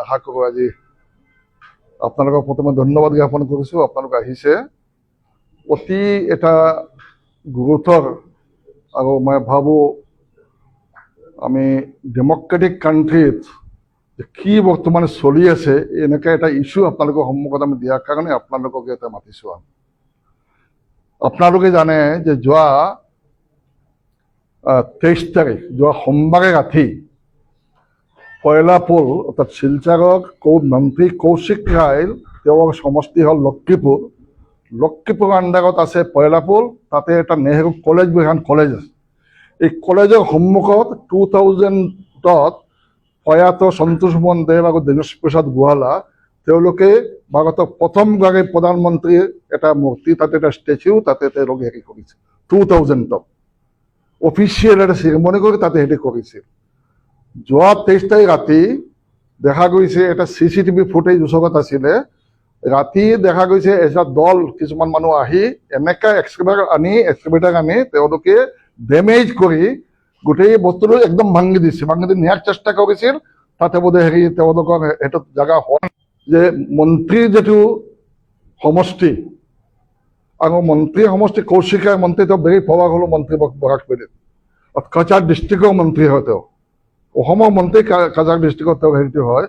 আশা কৰোঁ আজি আপোনালোকক প্ৰথমে ধন্যবাদ জ্ঞাপন কৰিছোঁ। আপোনালোক আহিছে অতি এটা গুৰুতৰ আৰু মই ভাবোঁ আমি ডেমক্ৰেটিক কাণ্ট্ৰিত কি বৰ্তমান চলি আছে এনেকৈ এটা ইছ্যু আপোনালোকৰ সন্মুখত আমি দিয়াৰ কাৰণে আপোনালোকক ইয়াতে মাতিছোঁ। আপোনালোকে জানে যে যোৱা 23 তাৰিখ যোৱা সোমবাৰে ৰাতি কয়লাপুৰ অৰ্থাৎ শিলচৰৰ মন্ত্ৰী কৌশিক ৰায়ৰ তেওঁৰ সমষ্টি হ'ল লক্ষীপুৰ আণ্ডাৰত আছে কয়লাপুৰ। তাতে এটা নেহৰু কলেজ বুলি এখন কলেজ আছে। এই কলেজৰ সন্মুখত 2000ত প্ৰয়াত সন্তোষ মোহন দেৱ আৰু দীনেশ প্ৰসাদ গোৱালা তেওঁলোকে ভাৰতৰ প্ৰথমগৰাকী প্ৰধানমন্ত্ৰীৰ এটা মূৰ্তি তাতে এটা ষ্টেচু তাতে তেওঁলোকে হেৰি কৰিছে। 2000ত অফিচিয়েল এটা চেৰিমনি কৰি তাতে হেৰি কৰিছিল। যোৱা 23 তাৰিখ ৰাতি দেখা গৈছে এটা CCTV ফুটেজ ওচৰত আছিলে। ৰাতি দেখা গৈছে এটা দল কিছুমান মানুহ আহি এনেকা এক্সকেভেটাৰ আনি তেওঁলোকে ডেমেজ কৰি গোটেই বস্তুটো একদম ভাঙি দিছে। ভাঙি দি নিয়াৰ চেষ্টা কৰিছিল। তাতে বোধে তেওঁলোকৰ সেইটো জেগা হয় যে মন্ত্ৰীৰ যিটো সমষ্টি আৰু মন্ত্ৰী সমষ্টি কৌশিক ৰায় মন্ত্ৰী তেওঁ ভেৰি পাৱাৰফুল মন্ত্ৰী বৰাক পেৰিত কাছাৰ ডিষ্ট্ৰিক্টৰ মন্ত্ৰী হয়। তেওঁ অসমৰ মন্ত্ৰী কাছাৰ ডিষ্ট্ৰিক্টত তেওঁ হেৰিটো হয়।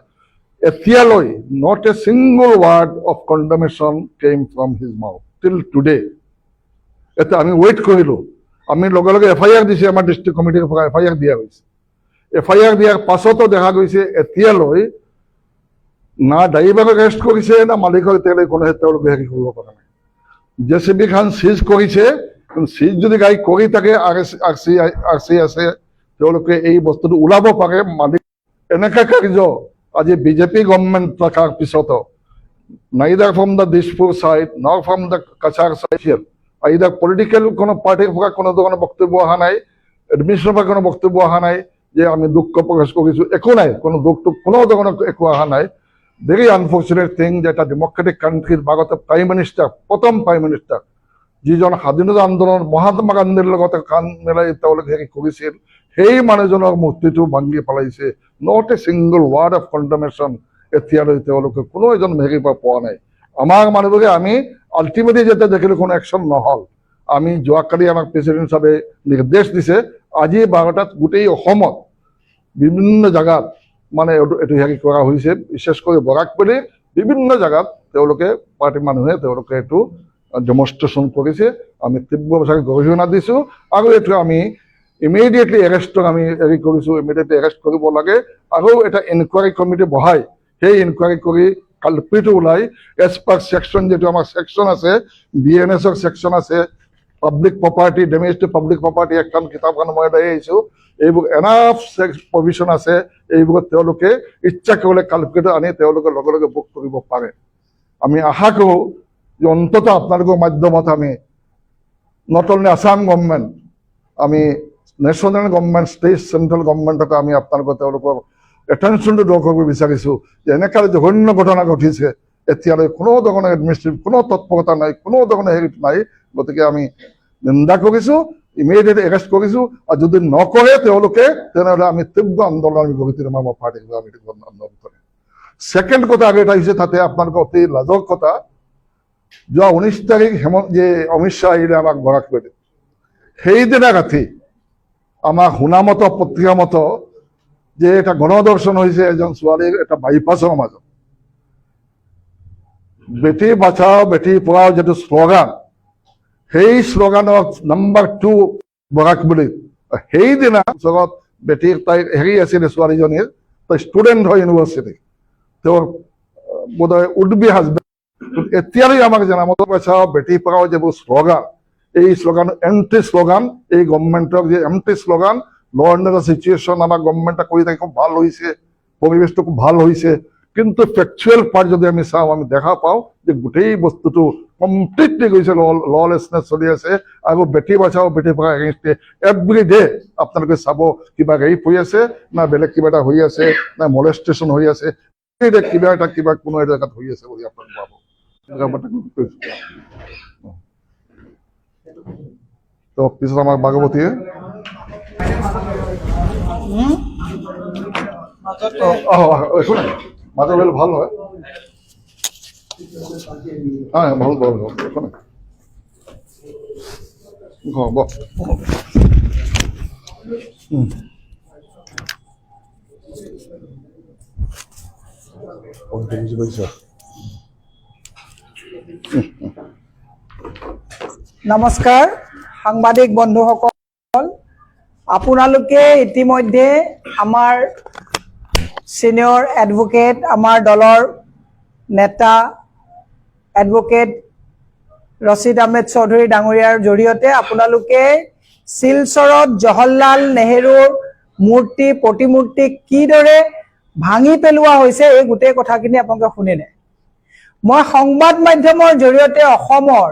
এতিয়ালৈ not a single word of condemnation came from his mouth till today. এতিয়া আমি ৱেইট কৰিলোঁ। আমি লগে লগে FIR দিছে। আমাৰ ডিষ্ট্ৰিক্ট কমিটিৰ পৰা FIR দিয়া হৈছে। FIR দিয়াৰ পাছতো দেখা গৈছে এতিয়ালৈ না ড্ৰাইভাৰক এৰেষ্ট কৰিছে না মালিকক এতিয়ালৈ কোনো তেওঁলোকে হেৰি কৰিব পৰা নাই। JCB খান চিজ কৰিছে। চিজ যদি গাড়ী কৰি থাকে RC আছে তেওঁলোকে এই বস্তুটো ওলাব পাৰে। মালিক এনেকুৱা কাৰ্য আজি বিজেপি গভৰ্ণমেণ্ট থকাৰ পিছতো neither from the Dispur side not from the Cachar side either political কোনো পাৰ্টিৰ পৰা কোনো ধৰণৰ বক্তব্য অহা নাই, এডমিনিষ্ট্ৰেশ্যনৰ পৰা কোনো বক্তব্য অহা নাই যে আমি দুখ প্ৰকাশ কৰিছোঁ। একো নাই, কোনো দুখটো কোনো ধৰণৰ একো অহা নাই। ভেৰি আনফৰ্চুনেট থিং যে এটা ডেমক্ৰেটিক কাণ্ট্ৰিত ভাৰতৰ প্ৰাইম মিনিষ্টাৰ প্ৰথম প্ৰাইম মিনিষ্টাৰ যিজন স্বাধীনতা আন্দোলনত মহাত্মা গান্ধীৰ লগতে কাণ মিলাই তেওঁলোকে হেৰি কৰিছিল সেই মানুহজনৰ মূৰ্তিটো ভাঙি পেলাইছে। Not a single word of condemnation এতিয়ালৈ তেওঁলোকে কোনো এজন হেৰি পৰা পোৱা নাই। আমাৰ মানুহবোৰে আমি আল্টিমেটলি যেতিয়া দেখিলোঁ কোনো একশ্যন নহ'ল। আমি যোৱাকালি আমাক প্ৰেচিডেণ্ট সাহেবে নিৰ্দেশ দিছে আজি 12টাত গোটেই অসমত বিভিন্ন জেগাত মানে এইটো হেৰি কৰা হৈছে। বিশেষ কৰি বৰাকপেৰিৰ বিভিন্ন জেগাত তেওঁলোকে পাৰ্টিৰ মানুহে তেওঁলোকে এইটো ডেমনষ্ট্ৰেশ্যন কৰিছে। আমি তীব্ৰভাৱে গৰিহণা দিছোঁ আৰু এইটো আমি ইমিডিয়েটলি এৰেষ্টক আমি হেৰি কৰিছোঁ। ইমিডিয়েটলি এৰেষ্ট কৰিব লাগে আৰু এটা ইনকুৱাৰী কমিটি বহাই সেই ইনকুৱাৰী কৰি কালপ্ৰিট ওলাই এজ পাৰ ছেকশ্যন যিটো আমাৰ ছেকশ্যন আছে BNSৰ ছেকশ্যন আছে public property damage to public property এখন কিতাপখন মই লৈ আহিছোঁ। এইবোৰ এনাফ প্ৰভিশ্যন আছে। এইবোৰত তেওঁলোকে ইচ্ছা কৰিলে কালপ্ৰিট আনি তেওঁলোকে লগে লগে বুক কৰিব পাৰে। আমি আশা কৰোঁ যে অন্ততঃ আপোনালোকৰ মাধ্যমত আমি নট অনলি আসাম গভৰ্ণমেণ্ট আমি নেশ্যনেল গভৰ্ণমেণ্ট ষ্টেট চেণ্ট্ৰেল গভৰ্ণমেণ্টকে আমি আপোনালোকৰ তেওঁলোকৰ এটেনশ্যনটো দৰ্শাব বিচাৰিছোঁ যে এনেকুৱা জঘন্য ঘটনা ঘটিছে। এতিয়ালৈ কোনো ধৰণৰ এডমিনিষ্ট্ৰেটিভ কোনো তৎপৰতা নাই, কোনো ধৰণৰ হেৰি নাই। গতিকে আমি নিন্দা কৰিছোঁ, ইমিডিয়েটলি এৰেষ্ট কৰিছোঁ আৰু যদি নকৰে তেওঁলোকে তেনেহ'লে আমি তীব্ৰ আন্দোলন আমি গঢ়ি তুলিম আমাৰ পাৰ্টিৰ আন্দোলন কৰিম। ছেকেণ্ড কথা আৰু এটা হৈছে তাতে আপোনালোকৰ অতি লাজৰ কথা যোৱা 19 তাৰিখ যে অমিত শ্বাহ আহিলে আমাক বৰাকপেৰিত সেইদিনা ৰাতি আমাৰ শুনামত পত্ৰিকা মত যে এটা গণদৰ্শন হৈছে এজন ছোৱালীৰ এটা বাইপাছৰ মাজত বেটি বাচাও বেটি পঢ়াও যিটো শ্লোগান সেই শ্লোগানৰ নম্বৰ 2 বৰাকপেৰিত সেইদিনা ওচৰত বেটিৰ তাইৰ হেৰি আছিলে ছোৱালীজনীৰ তাই ষ্টুডেণ্ট হয় ইউনিভাৰ্চিটি তেওঁৰ বোধহয় উড বি হাজবেণ্ড। এতিয়ালৈ আমাক জনামত বাচাও বেটি পঢ়াও যিবোৰ শ্লোগান এই শ্লোগান এণ্টি শ্লোগান এই গভৰ্ণমেণ্টক যে এণ্টি শ্লোগান ল এণ্ড অৰ্ডাৰ চিটুৱেশ্যন আমাৰ গভৰ্ণমেণ্টে কৰি থাকি খুব ভাল হৈছে, পৰিৱেশটো খুব ভাল হৈছে। কিন্তু ফেকচুৱেল পাৰ্ট যদি আমি চাওঁ আমি দেখা পাওঁ যে গোটেই বস্তুটো কমপ্লিটলি গৈছে ললেছনেছ চলি আছে আৰু বেটি বাচাও বেটি পঢ়াও এগেইনষ্টে এভৰি ডে আপোনালোকে চাব কিবা ৰেপ হৈ আছে না বেলেগ কিবা এটা হৈ আছে না মলেষ্টেশ্যন হৈ আছে কিবা কোনো এটা জেগাত হৈ আছে বুলি আপোনালোকে পাব। তো পিছত আমাৰ ভাগৱতীয়ে একো নাই মাজে বেল ভাল হয় হ্যাঁ ভাল ভাল ওখানে বস নমস্কাৰ সাংবাদিক বন্ধুসকল, আপোনালোকে ইতিমধ্যে আমাৰ সিনিয়ৰ এডভোকেট, আমাৰ দলৰ নেতা এডভোকেট ৰছিদ আহমেদ চৌধুৰী ডাঙৰীয়াৰ জৰিয়তে আপোনালোকে শিলচৰত জৱাহৰলাল নেহৰুৰ মূৰ্তি প্ৰতিমূৰ্তি কিদৰে ভাঙি পেলোৱা হৈছে এই গোটেই কথাখিনি আপোনালোকে শুনিলে। মই সংবাদ মাধ্যমৰ জৰিয়তে অসমৰ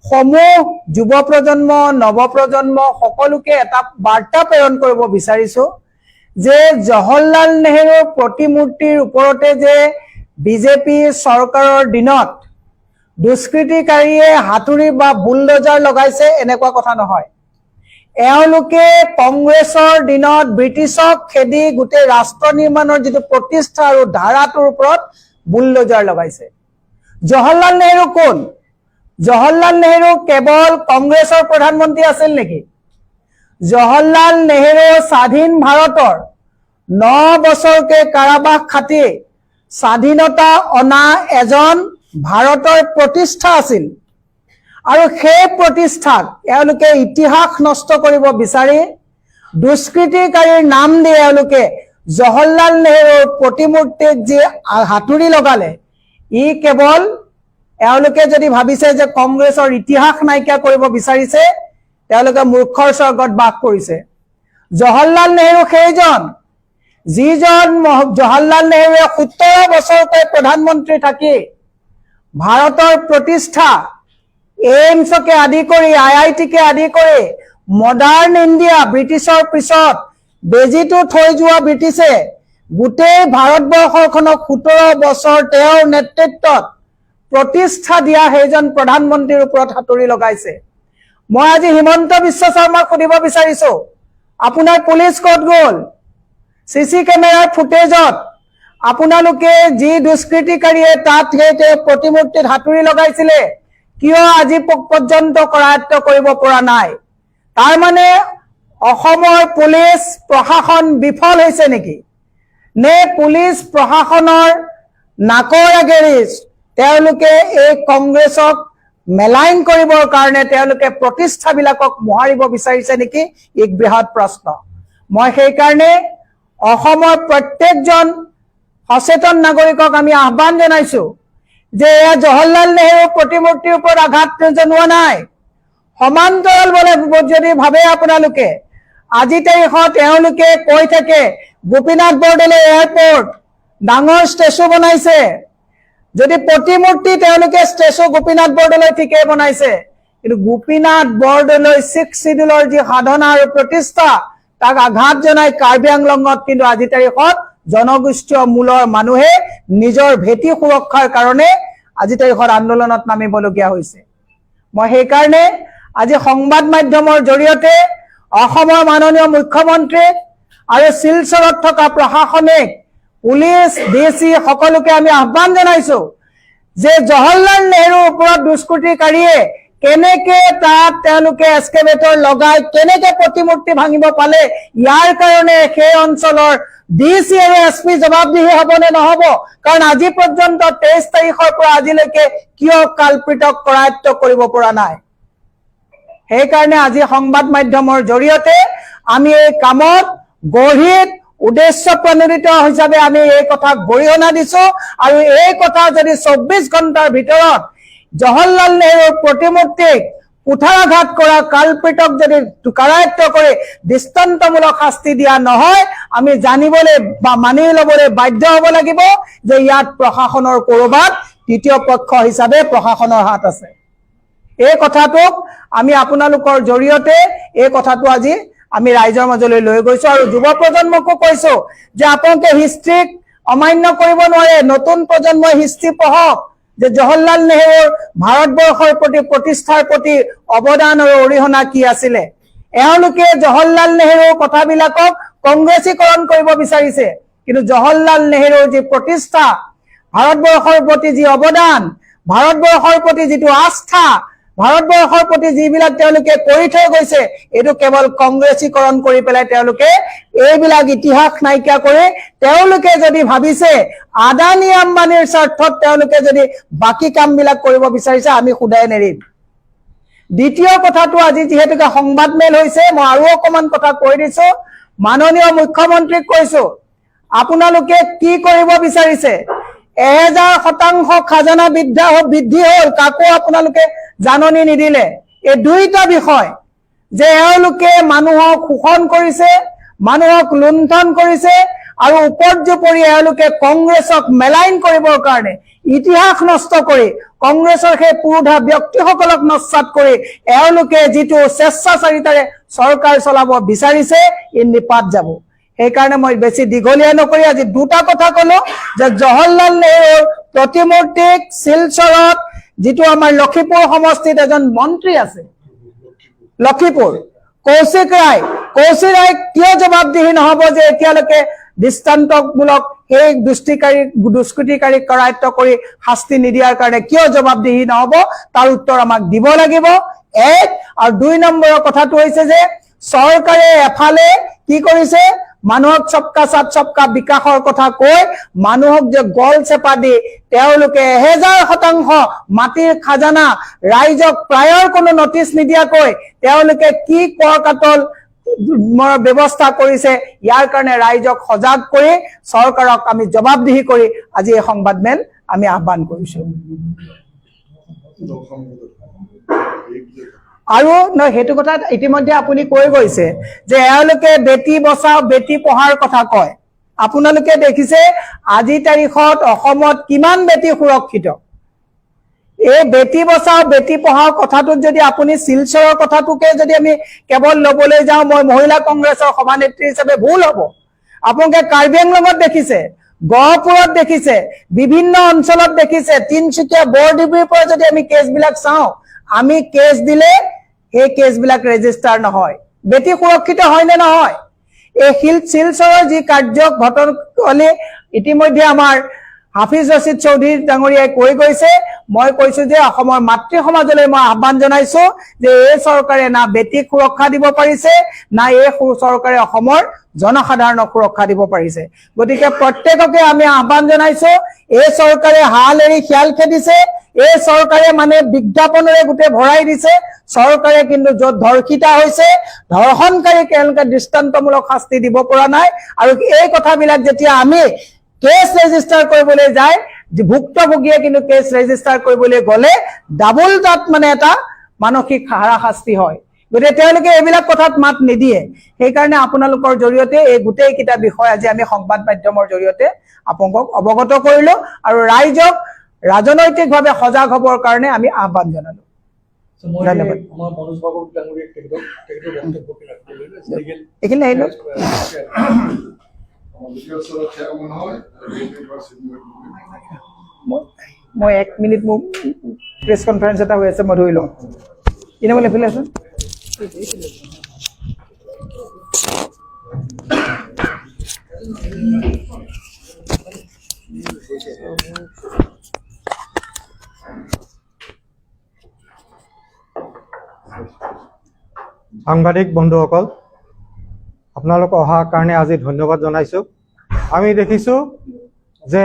সমূহ যুৱ প্ৰজন্ম, নৱপ্ৰজন্ম সকলোকে এটা বাৰ্তা প্ৰেৰণ কৰিব বিচাৰিছো যে জৱাহৰলাল নেহৰুৰ প্ৰতিমূৰ্তিৰ ওপৰতে যে বিজেপি চৰকাৰৰ দিনত দুষ্কৃতিকাৰীয়ে হাতুৰি বা বুলডোজাৰ লগাইছে এনেকুৱা কথা নহয়। এওঁলোকে কংগ্ৰেছৰ দিনত ব্ৰিটিছক খেদি গোটেই ৰাষ্ট্ৰ নিৰ্মাণৰ যিটো প্ৰতিষ্ঠা আৰু ধাৰাটোৰ ওপৰত বুলডোজাৰ লগাইছে। জৱাহৰলাল নেহৰু কোন? জৱাহৰলাল নেহৰু কেৱল কংগ্ৰেছৰ প্ৰধানমন্ত্ৰী আছিল নেকি? জৱাহৰলাল নেহৰু স্বাধীন ভাৰতৰ 9 বছৰকে কাৰাবাস খাটি স্বাধীনতা অনা এজন ভাৰতৰ প্ৰতিষ্ঠা আছিল আৰু সেই প্ৰতিষ্ঠাক এওঁলোকে ইতিহাস নষ্ট কৰিব বিচাৰি দুষ্কৃতিকাৰীৰ নাম দি এওঁলোকে জৱাহৰলাল নেহৰুৰ প্ৰতিমূৰ্তিক যি হাতুৰি লগালে, ই কেৱল এওঁলোকে যদি ভাবিছে যে কংগ্ৰেছৰ ইতিহাস নাইকিয়া কৰিব বিচাৰিছে, তেওঁলোকে মূৰ্খৰ স্বৰ্গত বাস কৰিছে। জৱাহৰলাল নেহৰু সেইজন যিজন জৱাহৰলাল নেহৰুৱে 17 বছৰকৈ প্ৰধানমন্ত্ৰী থাকি ভাৰতৰ প্ৰতিষ্ঠা এইমছকে আদি কৰি IIT-কে আদি কৰি মডাৰ্ণ ইণ্ডিয়া ব্ৰিটিছৰ পিছত বেজিটো থৈ যোৱা ব্ৰিটিছে গোটেই ভাৰতবৰ্ষখনক 17 বছৰ তেওঁৰ নেতৃত্বত প্ৰতিষ্ঠা দিয়া সেইজন প্ৰধানমন্ত্ৰীৰ ওপৰত হাতুৰি লগাইছে। মই আজি হিমন্ত বিশ্ব শৰ্মাক সুধিব বিচাৰিছো, আপোনাৰ পুলিচ ক'ত গ'ল? CC কেমেৰাৰ ফুটেজত আপোনালোকে যি দুষ্কৃতিকাৰীয়ে তাত সেই প্ৰতিমূৰ্তিত হাতুৰি লগাইছিলে কিয় আজি পৰ্যন্ত কৰায়ত্ব কৰিব পৰা নাই? তাৰ মানে অসমৰ পুলিচ প্ৰশাসন বিফল হৈছে নেকি? নে পুলিচ প্ৰশাসনৰ নাকৰ আগেৰি তেওঁলোকে এই কংগ্ৰেছক মেলাইন কৰিবৰ কাৰণে তেওঁলোকে প্ৰতিষ্ঠাবিলাকক মোহাৰিব বিচাৰিছে নেকি? এক বৃহৎ প্ৰশ্ন। মই সেইকাৰণে অসমৰ প্ৰত্যেকজন সচেতন নাগৰিকক আমি আহ্বান জনাইছো যে এয়া জৱাহৰলাল নেহৰুৰ প্ৰতিমূৰ্তিৰ ওপৰত আঘাত জনোৱা নাই। সমান্তৰাল বলে যদি ভাবে আপোনালোকে, আজি তাৰিখত তেওঁলোকে কৈ থাকে গোপীনাথ বৰদলৈ এয়াৰপোৰ্ট ডাঙৰ ষ্টেচু বনাইছে। যদি প্ৰতিমূৰ্তি তেওঁলোকে ষ্টেচু গোপীনাথ বৰদলৈ ঠিকেই বনাইছে, কিন্তু গোপীনাথ বৰদলৈ 6 শিডিউলৰ যি সাধনা আৰু প্ৰতিষ্ঠা তাক আঘাত জনাই কাৰ্বি আংলঙত কিন্তু আজি তাৰিখত জনগোষ্ঠীয় মূলৰ মানুহে নিজৰ ভেটি সুৰক্ষাৰ কাৰণে আজি তাৰিখত আন্দোলনত নামিবলগীয়া হৈছে। মই সেইকাৰণে আজি সংবাদ মাধ্যমৰ জৰিয়তে অসমৰ মাননীয় মুখ্যমন্ত্ৰী আৰু শিলচৰত থকা প্ৰশাসনিক পুলিচ DC সকলোকে আমি আহ্বান জনাইছো যে জৱাহৰলাল নেহৰুৰ ওপৰত দুষ্কৃতিকাৰীয়ে কেনেকে তাত তেওঁলোকে এক্সকেভেটৰ লগাই কেনেকে প্ৰতিমূৰ্তি ভাঙিব পালে, ইয়াৰ কাৰণে সেই অঞ্চলৰ DC আৰু SP জবাবদিহি হ'বনে নহ'ব? কাৰণ আজি পৰ্যন্ত 23 তাৰিখৰ পৰা আজিলৈকে কিয় কালপ্ৰিতক কৰায়ত্ব কৰিব পৰা নাই? সেইকাৰণে আজি সংবাদ মাধ্যমৰ জৰিয়তে আমি এই কামত গঢ়িত উদ্দেশ্য প্ৰণোদিত হিচাপে আমি এই কথা গৰিহণা দিছো আৰু এই কথা যদি 24 ঘণ্টাৰ ভিতৰত জৱাহৰলাল নেহৰুৰ প্ৰতিমূৰ্তিক কুঠাৰাঘাত কৰা কালপ্ৰিতক যদি কাৰায়ত্ব কৰি দৃষ্টান্তমূলক শাস্তি দিয়া নহয়, আমি জানিবলৈ বা মানি ল'বলৈ বাধ্য হ'ব লাগিব যে ইয়াত প্ৰশাসনৰ ক'ৰবাত তৃতীয় পক্ষ হিচাপে প্ৰশাসনৰ হাত আছে। এই কথাটোক আমি আপোনালোকৰ জৰিয়তে এই কথাটো আজি আমি ৰাইজৰ মাজলৈ লৈ গৈছো আৰু যুৱ প্ৰজন্মকো কৈছো যে আপোনালোকে হিষ্ট্ৰীক অমান্য কৰিব নোৱাৰে। নতুন প্ৰজন্মই হিষ্ট্ৰী পঢ়ক যে জৱাহৰলাল নেহৰুৰ ভাৰতবৰ্ষৰ প্ৰতি প্ৰতিষ্ঠাৰ প্ৰতি অৱদান আৰু অৰিহণা কি আছিলে। এওঁলোকে জৱাহৰলাল নেহৰুৰ কথাবিলাকক কংগ্ৰেছীকৰণ কৰিব বিচাৰিছে। কিন্তু জৱাহৰলাল নেহৰুৰ যি প্ৰতিষ্ঠা, ভাৰতবৰ্ষৰ প্ৰতি যি অৱদান, ভাৰতবৰ্ষৰ প্ৰতি যিটো আস্থা, ভাৰতবৰ্ষৰ প্ৰতি যিবিলাক তেওঁলোকে কৰি থৈ গৈছে, এইটো কেৱল কংগ্ৰেছীকৰণ কৰি পেলাই তেওঁলোকে এইবিলাক ইতিহাস নাইকিয়া কৰি তেওঁলোকে যদি ভাবিছে আদানী আম্বানীৰ স্বাৰ্থত তেওঁলোকে যদি বাকী কামবিলাক কৰিব বিচাৰিছে, আমি শুদাই নেৰিম। দ্বিতীয় কথাটো, আজি যিহেতুকে সংবাদ মেল হৈছে, মই আৰু অকণমান কথা কৈ দিছো। মাননীয় মুখ্যমন্ত্ৰীক কৈছো, আপোনালোকে কি কৰিব বিচাৰিছে? 1000% খাজানা বৃদ্ধি হ'ল, কাকো আপোনালোকে জাননী নিদিলে। এই দুইটা বিষয় যে এওঁলোকে মানুহক শোষণ কৰিছে, মানুহক লুণ্ঠন কৰিছে, আৰু উপৰ্যুপৰি এওঁলোকে কংগ্ৰেছক মেলাইন কৰিবৰ কাৰণে ইতিহাস নষ্ট কৰি কংগ্ৰেছৰ সেই পুৰুধা ব্যক্তিসকলক নস্যাৎ কৰি এওঁলোকে যিটো স্বেচ্ছাচাৰিতাৰে চৰকাৰ চলাব বিচাৰিছে, ই নিপাত যাব। সেইকাৰণে মই বেছি দীঘলীয়া নকৰি আজি দুটা কথা কলো যে জৱাহৰলাল নেহৰুৰ প্ৰতিমূৰ্তিক শিলচৰত, যিটো আমাৰ লক্ষীপুৰ সমষ্টিত এজন মন্ত্ৰী আছে, লক্ষীপুৰ কৌশিক ৰায় কিয় জবাবদিহি নহব যে এতিয়ালৈকে দৃষ্টান্তমূলক সেই দুষ্কৃতিকাৰী কৰায়ত্ব কৰি শাস্তি নিদিয়াৰ কাৰণে কিয় জবাবদিহি নহব, তাৰ উত্তৰ আমাক দিব লাগিব। এক। আৰু 2 নম্বৰৰ কথাটো হৈছে যে চৰকাৰে এফালে কি কৰিছে, মানুহক সবকা সাথ সবকা বিকাশৰ কথা কৈ মানুহক যে গল চেপা দি তেওঁলোকে 1000% মাটিৰ খাজানা ৰাইজক প্ৰায়ৰ কোনো নটিচ নিদিয়াকৈ তেওঁলোকে কি কৰ কাটল ব্যৱস্থা কৰিছে, ইয়াৰ কাৰণে ৰাইজক সজাগ কৰি চৰকাৰক আমি জবাবদিহি কৰি আজি এই সংবাদমেল আমি আহ্বান কৰিছো। আৰু সেইটো কথা ইতিমধ্যে আপুনি কৈ গৈছে যে এওঁলোকে বেটি বচাও বেটি পঢ়াৰ কথা কয়। আপোনালোকে দেখিছে আজি তাৰিখত অসমত কিমান বেটি সুৰক্ষিত। এই বেটি বচাও বেটি পঢ়াও কথাটোত যদি আপুনি শিলচৰৰ কথাটোকে যদি আমি কেৱল ল'বলৈ যাওঁ, মই মহিলা কংগ্ৰেছৰ সভানেত্ৰী হিচাপে ভুল হ'ব। আপোনালোকে কাৰ্বি আংলঙত দেখিছে, গহপুৰত দেখিছে, বিভিন্ন অঞ্চলত দেখিছে, তিনচুকীয়া বৰডিবিৰ পৰা যদি আমি কেছবিলাক চাওঁ, আমি কেছ দিলে সেই কেছবিলাক ৰেজিষ্টাৰ নহয়। বেটি সুৰক্ষিত হয় নে নহয়? এই শিলচৰৰ যি ঘটনাৱলী ইতিমধ্যে আমাৰ হাফিজ ৰছিদ চৌধুৰী ডাঙৰীয়াই কৈ গৈছে। মই কৈছো যে অসমৰ মাতৃ সমাজলৈ মই আহ্বান জনাইছো যে এই চৰকাৰে না বেটিক সুৰক্ষা দিব পাৰিছে, না এই চৰকাৰে অসমৰ জনসাধাৰণক সুৰক্ষা দিব পাৰিছে। গতিকে প্ৰত্যেককে আমি আহ্বান জনাইছো, এই চৰকাৰে হাল এৰি শিয়াল খেদিছে, এই চৰকাৰে মানে বিজ্ঞাপনেৰে গোটেই ভৰাই দিছে। চৰকাৰে কিন্তু য'ত ধৰ্ষিতা হৈছে, ধৰ্ষণকাৰীক তেওঁলোকে দৃষ্টান্তমূলক শাস্তি দিব পৰা নাই। আৰু এই কথাবিলাক যেতিয়া আমি কেছ ৰেজিষ্টাৰ কৰিবলৈ যায়, ভুক্তভোগীয়ে কিন্তু কেছ ৰেজিষ্টাৰ কৰিবলৈ গ'লে ডাবল তাত মানে এটা মানসিক হাৰাশাস্তি হয়। গতিকে তেওঁলোকে এইবিলাক কথাত মাত নিদিয়ে। সেইকাৰণে আপোনালোকৰ জৰিয়তে এই গোটেইকেইটা বিষয় আজি আমি সংবাদ মাধ্যমৰ জৰিয়তে আপোনালোকক অৱগত কৰিলো আৰু ৰাইজক ৰাজনৈতিকভাৱে সজাগ হ'বৰ কাৰণে আমি আহ্বান জনালো। ধন্যবাদ। এইখিনি আহিলো। মই 1 মিনিট মোৰ প্ৰেছ কনফাৰেন্স এটা হৈ আছে, মই ধৰি লওঁ। এনে বোলে এফালে আছো। সাংবাদিক বন্ধুসকল, আপোনালোক অহাৰ কাৰণে আজি ধন্যবাদ জনাইছোঁ। আমি দেখিছোঁ যে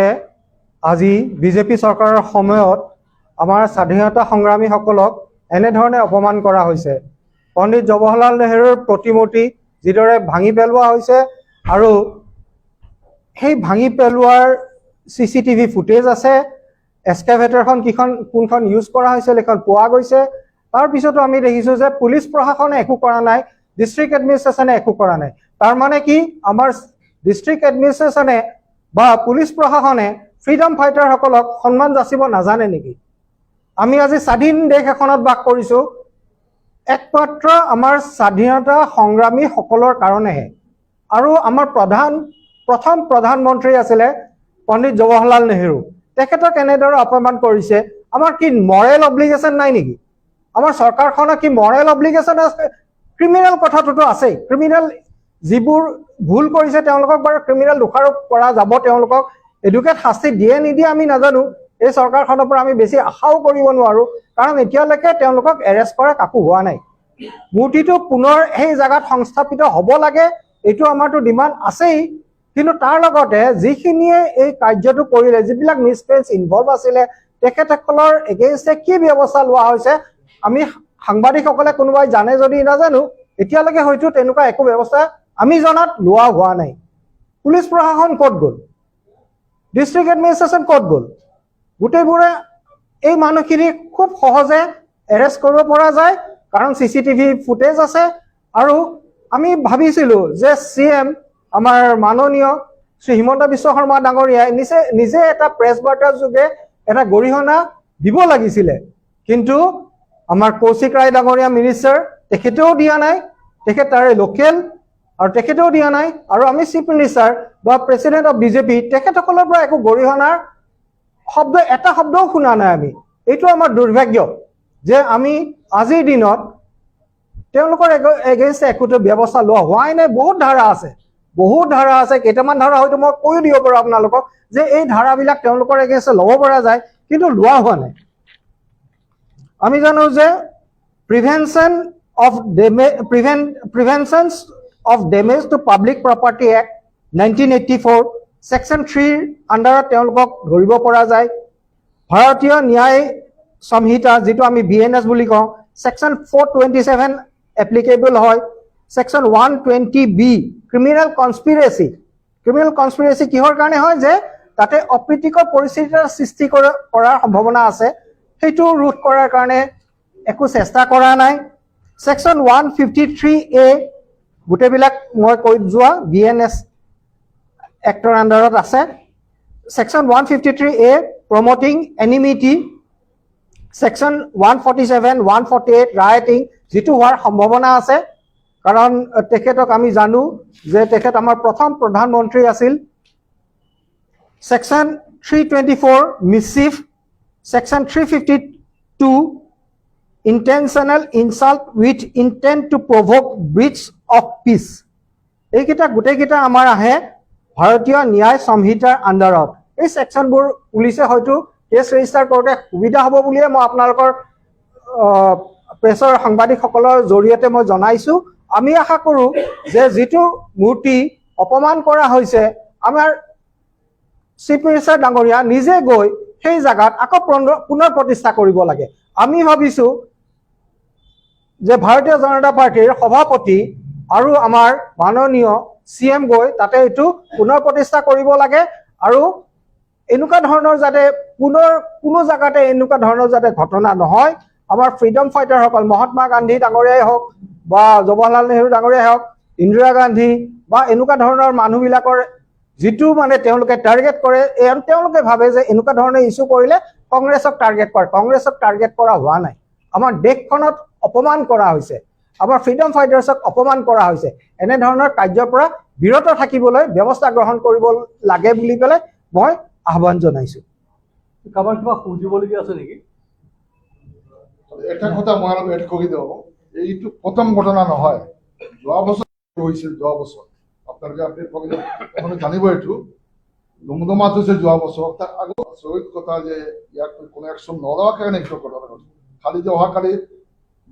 আজি বিজেপি চৰকাৰৰ সময়ত আমাৰ স্বাধীনতা সংগ্ৰামীসকলক এনেধৰণে অপমান কৰা হৈছে। পণ্ডিত জৱাহৰলাল নেহৰুৰ প্ৰতিমূৰ্তি যিদৰে ভাঙি পেলোৱা হৈছে, আৰু সেই ভাঙি পেলোৱাৰ CCTV ফুটেজ আছে। এক্সকাভেটৰখন কোনখন ইউজ কৰা হৈছিল সেইখন পোৱা গৈছে। তাৰপিছতো আমি দেখিছোঁ যে পুলিচ প্ৰশাসনে একো কৰা নাই, ডিষ্ট্ৰিক্ট এডমিনিষ্ট্ৰেশ্যনে একো কৰা নাই। তাৰ মানে কি, আমাৰ ডিষ্ট্ৰিক্ট এডমিনিষ্ট্ৰেশ্যনে বা পুলিচ প্ৰশাসনে ফ্ৰীডম ফাইটাৰসকলক সন্মান যাচিব নাজানে নেকি? আমি আজি স্বাধীন দেশ এখনত বাস কৰিছোঁ একমাত্ৰ আমাৰ স্বাধীনতা সংগ্ৰামীসকলৰ কাৰণেহে। আৰু আমাৰ প্ৰথম প্ৰধানমন্ত্ৰী আছিলে পণ্ডিত জৱাহৰলাল নেহৰু। তেখেতক এনেদৰে অপমান কৰিছে। আমাৰ কি মৰেল অব্লিগেশ্যন নাই নেকি? আমাৰ চৰকাৰখনৰ কি মৰেল অব্লিগেশ্যন আছে? ক্ৰিমিনেল কথাটোতো আছেই, ক্ৰিমিনেল যিবোৰ ভুল কৰিছে তেওঁলোকক বাৰু ক্ৰিমিনেল দোষাৰোপ কৰা যাব, তেওঁলোকক এডুকেট শাস্তি দিয়ে নিদিয়ে আমি নাজানো। এই চৰকাৰখনৰ পৰা আমি বেছি আশাও কৰিব নোৱাৰো, কাৰণ এতিয়ালৈকে তেওঁলোকক এৰেষ্ট কৰা কাকো হোৱা নাই। মূৰ্তিটো পুনৰ সেই জাগাত সংস্থাপিত হ'ব লাগে, এইটো আমাৰতো ডিমাণ্ড আছেই। কিন্তু তাৰ লগতে যিখিনিয়ে এই কাৰ্যটো কৰিলে, যিবিলাক মিছক্ৰেন্স ইনভলভ আছিলে, তেখেতসকলৰ এগেইনষ্টে কি ব্যৱস্থা লোৱা হৈছে আমি সাংবাদিকসকলে কোনোবাই জানে যদি নাজানো, এতিয়ালৈকে হয়তো তেনেকুৱা একো ব্যৱস্থা আমি জনাত লোৱা হোৱা নাই। পুলিচ প্ৰশাসন ক'ত গ'ল? ডিষ্ট্ৰিক্ট এডমিনিষ্ট্ৰেশ্যন ক'ত গ'ল? গোটেইবোৰে এই মানুহখিনিক খুব সহজে এৰেষ্ট কৰিব পৰা যায়, কাৰণ CCTV ফুটেজ আছে। আৰু আমি ভাবিছিলোঁ যে CM আমাৰ মাননীয় শ্ৰী হিমন্ত বিশ্ব শৰ্মা ডাঙৰীয়াই নিজে এটা প্ৰেছ বাৰ্তাৰ যোগে এটা গৰিহণা দিব লাগিছিলে, কিন্তু আমাৰ কৌশিক ৰায় ডাঙৰীয়া মিনিষ্টাৰ তেখেতেও দিয়া নাই, তেখেত তাৰে লোকেল আৰু তেখেতেও দিয়া নাই। আৰু আমি চিফ মিনিষ্টাৰ বা প্ৰেচিডেণ্ট অফ BJP তেখেতসকলৰ পৰা একো গৰিহণাৰ এটা শব্দও শুনা নাই আমি। এইটো আমাৰ দুৰ্ভাগ্য যে আমি আজিৰ দিনত তেওঁলোকৰ এগেইনষ্টে একোটো ব্যৱস্থা লোৱা হোৱাই নাই। বহুত ধাৰা আছে, কেইটামান ধাৰা হয়তো মই কৈও দিব পাৰোঁ আপোনালোকক যে এই ধাৰাবিলাক তেওঁলোকৰ এগেইনষ্টে ল'ব পৰা যায়, কিন্তু লোৱা হোৱা নাই। আমি জানো যে prevention of damage to public property act 1984 Section 3 আণ্ডাৰত তেওঁলোকক ধৰিব পৰা যায়। ভাৰতীয় ন্যায় সংহিতা যিটো আমি BNS বুলি কওঁ, Section 427 এপ্লিকেবল হয়। Section 120B ক্ৰিমিনেল কনস্পিৰেচি কিহৰ কাৰণে হয়? যে তাতে অপ্ৰীতিকৰ পৰিস্থিতি সৃষ্টি কৰাৰ সম্ভাৱনা আছে, সেইটো ৰোধ কৰাৰ কাৰণে একো চেষ্টা কৰা নাই। Section 153A গোটেইবিলাক মই কৈ যোৱা BNS এক্টৰ আণ্ডাৰত আছে। Section 153A promoting enmity, Section 147, 148 writing, যিটো হোৱাৰ সম্ভাৱনা আছে, কাৰণ তেখেতক আমি জানো যে তেখেত আমাৰ প্ৰথম প্ৰধানমন্ত্ৰী আছিল। Section 324 mischief, Section 352 intentional insult with intent to provoke breach of peace. এইকেইটা গোটেইকেইটা আমাৰ আহে ভাৰতীয় ন্যায় সংহিতাৰ আণ্ডাৰত। এই ছেকশ্যনবোৰ পুলিচে হয়তো কেছ ৰেজিষ্টাৰ কৰোঁতে সুবিধা হ'ব বুলিয়ে মই আপোনালোকৰ প্ৰেছৰ সাংবাদিকসকলৰ জৰিয়তে মই জনাইছোঁ। আমি আশা কৰোঁ যে যিটো মূৰ্তি অপমান কৰা হৈছে, আমাৰ চিফ মিনিষ্টাৰ ডাঙৰীয়া নিজে গৈ সেই জাগাত আকৌ পুনৰ প্ৰতিষ্ঠা কৰিব লাগে। আমি ভাবিছোঁ যে ভাৰতীয় জনতা পাৰ্টিৰ সভাপতি আৰু আমাৰ মাননীয় CM গৈ তাতে এইটো পুনৰ প্ৰতিষ্ঠা কৰিব লাগে, আৰু এনেকুৱা ধৰণৰ যাতে পুনৰ কোনো জাগাতে এনেকুৱা ধৰণৰ যাতে ঘটনা নহয়। আমাৰ ফ্ৰীডম ফাইটাৰসকল, মহাত্মা গান্ধী ডাঙৰীয়াই হওক বা জৱাহৰলাল নেহৰু ডাঙৰীয়াই হওক, ইন্দিৰা গান্ধী বা এনেকুৱা ধৰণৰ মানুহবিলাকৰ যিটো মানে তেওঁলোকে টাৰ্গেট কৰে, তেওঁলোকে ভাবে যে এনেকুৱা ধৰণৰ ইছ্যু কৰিলে কংগ্ৰেছক টাৰ্গেট কৰে। কংগ্ৰেছক টাৰ্গেট কৰা হোৱা নাই। আমাৰ দেশখনত অপমান কৰা হৈছে, আমাৰ ফ্ৰীডম ফাইটাৰ্ছক অপমান কৰা হৈছে। এনেধৰণৰ কাৰ্যৰ পৰা বিৰত থাকিবলৈ ব্যৱস্থা গ্ৰহণ কৰিব লাগে বুলি পেলাই মই আহ্বান জনাইছোঁ। কাৰোবাৰ কিবা সুধিবলগীয়া আছে নেকি? এটা কথা মই অলপ এড কৰি দিওঁ, এইটো প্ৰথম ঘটনা নহয়, যোৱা বছৰ হৈছিল। যোৱা বছৰ আপোনালোকে আপডেট কৰিলে আপোনালোকে জানিব। এইটো ডুমডুমাত হৈছে যোৱা বছৰ। তাৰ আগত আচৰিত কথা যে ইয়াত কোনো একশ্যন নলোৱাৰ কাৰণে এইটো ঘটনা ঘটিছে। খালি যে অহাকালি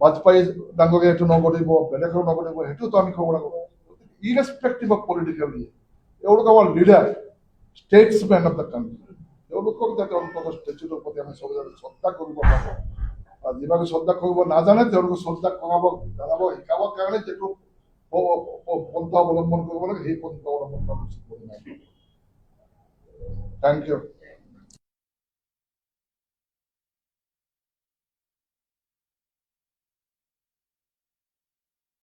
বাজপেয়ী ডাঙৰীয়া এইটো নঘটিব, বেলেগেও নঘটিব, সেইটোতো আমি ক'ব লাগিব। ইৰেচপেক্টিভ অফ পলিটিকেল তেওঁলোক আমাৰ leader, Statesman of the country, তেওঁলোকক যাতে অন্তত ষ্টেচুটোৰ প্ৰতি আমি চবে শ্ৰদ্ধা কৰিব পাৰোঁ। আৰু যিভাগে শ্ৰদ্ধা কৰিব নাজানে তেওঁলোকে শ্ৰদ্ধা কৰাব, জনাব, শিকাবৰ কাৰণে যিটো পন্থা অৱলম্বন কৰিব লাগে সেই পন্থা অৱলম্বন কৰা উচিত বুলি নাই। Thank U.